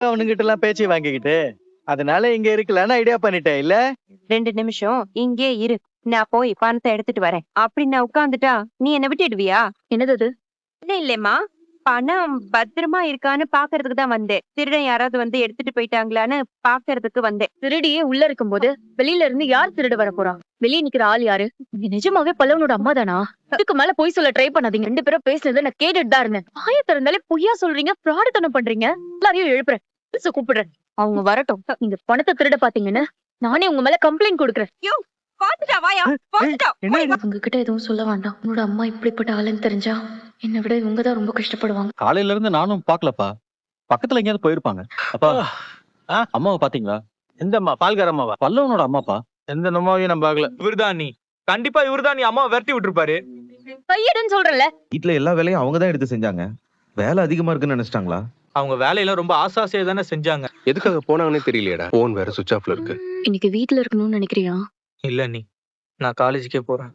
அவனுங்கிட்ட எல்லாம் பேச்சு வாங்கிக்கிட்டு அதனால இங்க இருக்கலான்னு ஐடியா பண்ணிட்டேன் இல்ல. 2 நிமிஷம் இங்கே இரு. நான் போய் பணத்தை எடுத்துட்டு வரேன். அப்படி நான் உட்கார்ந்துட்டா நீ என்ன விட்டுடுவியா? என்னது அது? இல்லம்மா, பணம் பத்திரமா இருக்கான்னு பாக்குறதுக்கு தான் வந்தேன். திருடன் யாராவது வந்து எடுத்துட்டு போயிட்டாங்களான்னு பாக்குறதுக்கு வந்தேன். திருடியே உள்ள இருக்கும்போது வெளியில இருந்து யார் திருட வர போறா? வெளியே நிக்கிற ஆள் யாரு? நீங்க நிஜமாவே பல்லவனோட அம்மா தானா? இதுக்கு மேல பொய் சொல்ல ட்ரை பண்ணாதீங்க. 2 பேரும் பேசுனதை நான் கேட்டுட்டு தான் இருந்தேன். வாயை திறந்தாலே பொய்யா சொல்றீங்க, ஃப்ராடுத்தனம் பண்றீங்க. எல்லாரையும் எழுப்புறேன், போலீஸை கூப்பிடுறேன். அவங்க வரட்டும். நீங்க பணத்தை திருட பாத்தீங்கன்னு நானே உங்க மேல கம்ப்ளைண்ட் கொடுக்குறேன். பாத்துட்டா வாயா, பாத்துட்டா. உங்ககிட்ட எதுவும் சொல்ல வேண்டாம். உன்னோட அம்மா இப்படிப்பட்ட ஆளுன்னு தெரிஞ்சா என்னை விட இவங்க தான் ரொம்ப கஷ்டப்படுவாங்க. காலையில இருந்து நானும் பாக்கலப்பா. பக்கத்துல எங்கேயாவது போயிருப்பாங்க. அப்பா அம்மாவை பாத்தீங்களா? எந்த அம்மா? பால்கார அம்மாவா? பல்லவனோட அம்மாப்பா. எந்த அம்மாவையும் நான் பாக்கல. இவர்தான் நீ. கண்டிப்பா இவர்தான் நீ அம்மாவை விரட்டி விட்டுருப்பாரு. கையெடுன்னு சொல்றேன்ல. வீட்டுல எல்லா வேலையும் அவங்க தான் எடுத்து செஞ்சாங்க. வேலை அதிகமா இருக்குன்னு நினைச்சிட்டாங்களா? அவங்க வேலையெல்லாம் ரொம்ப ஆசாசியா தானே செஞ்சாங்க. எதுக்காக போனாங்கன்னே தெரியலையேடா. போன் வேற சுவிட்ச் ஆஃப்ல இருக்கு. இன்னைக்கு வீட்டுல இருக்கணும்னு நினைக்கிறியா? இல்ல நீ, நான் காலேஜுக்கே போறேன்.